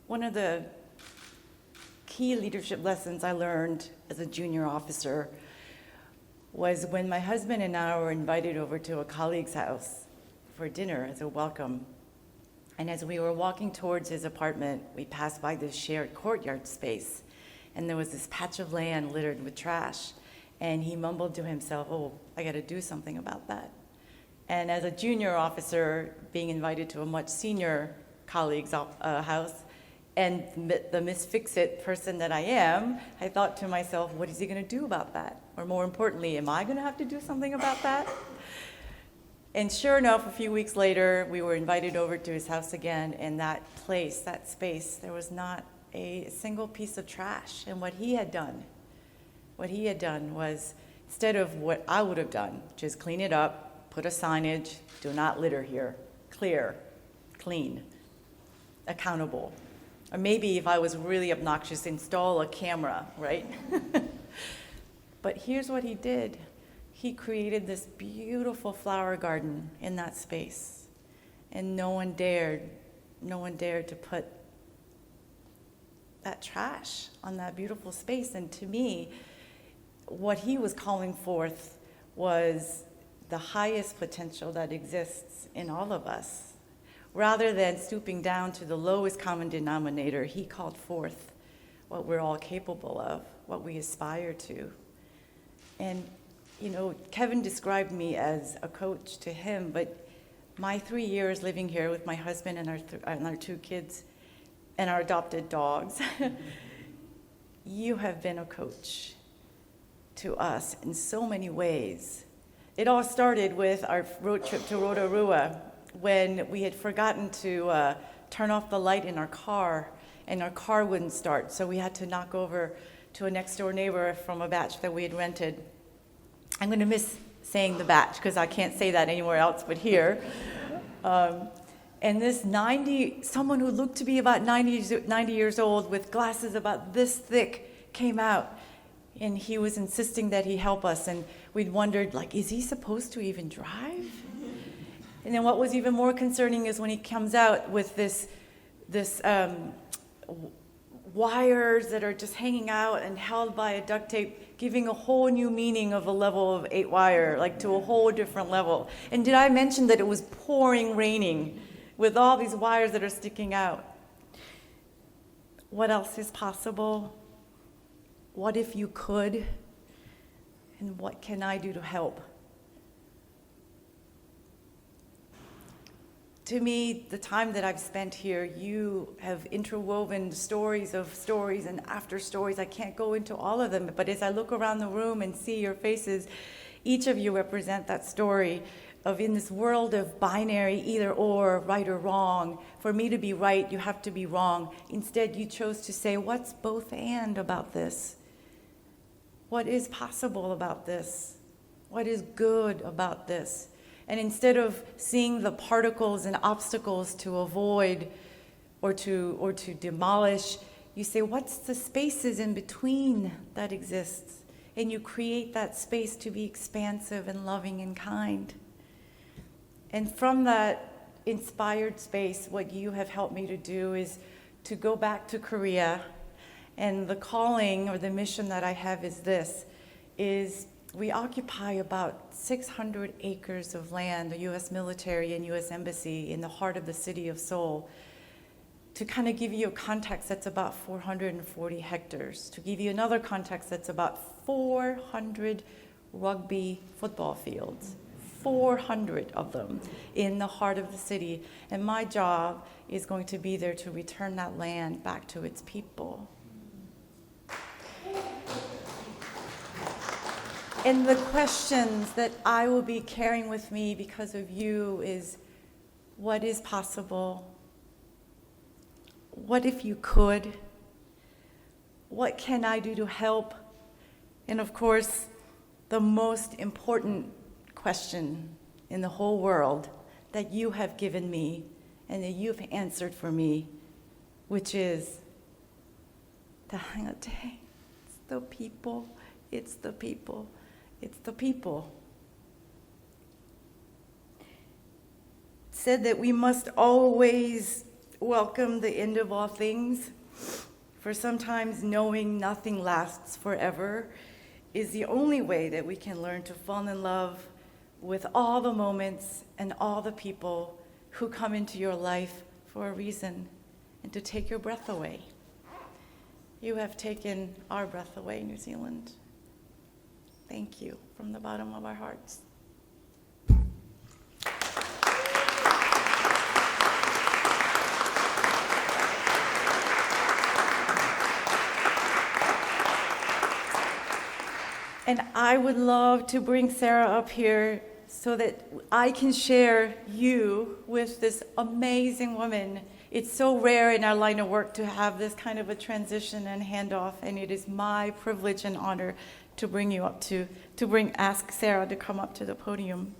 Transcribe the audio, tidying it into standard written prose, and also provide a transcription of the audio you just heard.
One of the key leadership lessons I learned as a junior officer was when my husband and I were invited over to a colleague's house for dinner as a welcome. And as we were walking towards his apartment, we passed by this shared courtyard space, and there was this patch of land littered with trash. And he mumbled to himself, "Oh, I gotta do something about that." And as a junior officer being invited to a much senior colleague's house, and the misfix-it person that I am, I thought to myself, what is he gonna do about that? Or more importantly, am I gonna have to do something about that? And sure enough, a few weeks later, we were invited over to his house again, and that place, that space, there was not a single piece of trash. And what he had done was, instead of what I would have done, just clean it up, put a signage, do not litter here, clear, clean, accountable. Or maybe if I was really obnoxious, install a camera, right? But here's what he did. He created this beautiful flower garden in that space. And no one dared to put that trash on that beautiful space. And to me, what he was calling forth was the highest potential that exists in all of us. Rather than stooping down to the lowest common denominator, he called forth what we're all capable of, what we aspire to. And, Kevin described me as a coach to him, but my 3 years living here with my husband and our 2 kids and our adopted dogs, you have been a coach to us in so many ways. It all started with our road trip to Rotorua, when we had forgotten to turn off the light in our car, and our car wouldn't start. So we had to knock over to a next door neighbor from a batch that we had rented. I'm going to miss saying the batch because I can't say that anywhere else but here. And this someone who looked to be about 90 years old with glasses about this thick came out, and he was insisting that he help us. And we'd wondered, is he supposed to even drive? And then what was even more concerning is when he comes out with this wires that are just hanging out and held by a duct tape, giving a whole new meaning of a level of 8 wire, to a whole different level. And did I mention that it was raining, with all these wires that are sticking out? What else is possible? What if you could? And what can I do to help? To me, the time that I've spent here, you have interwoven stories and after stories. I can't go into all of them, but as I look around the room and see your faces, each of you represent that story of, in this world of binary, either or, right or wrong, for me to be right, you have to be wrong. Instead, you chose to say, what's both and about this? What is possible about this? What is good about this? And instead of seeing the particles and obstacles to avoid or to demolish, you say, what's the spaces in between that exists? And you create that space to be expansive and loving and kind. And from that inspired space, what you have helped me to do is to go back to Korea. And the calling or the mission that I have is we occupy about 600 acres of land, the U.S. military and U.S. embassy in the heart of the city of Seoul. To kind of give you a context, that's about 440 hectares. To give you another context, that's about 400 rugby football fields, 400 of them in the heart of the city. And my job is going to be there to return that land back to its people. And the questions that I will be carrying with me because of you is, what is possible? What if you could? What can I do to help? And of course, the most important question in the whole world that you have given me and that you've answered for me, which is it's the people. It's the people. It said that we must always welcome the end of all things, for sometimes knowing nothing lasts forever is the only way that we can learn to fall in love with all the moments and all the people who come into your life for a reason and to take your breath away. You have taken our breath away, New Zealand. Thank you from the bottom of our hearts. And I would love to bring Sarah up here so that I can share you with this amazing woman. It's so rare in our line of work to have this kind of a transition and handoff, and it is my privilege and honor to bring you up ask Sarah to come up to the podium.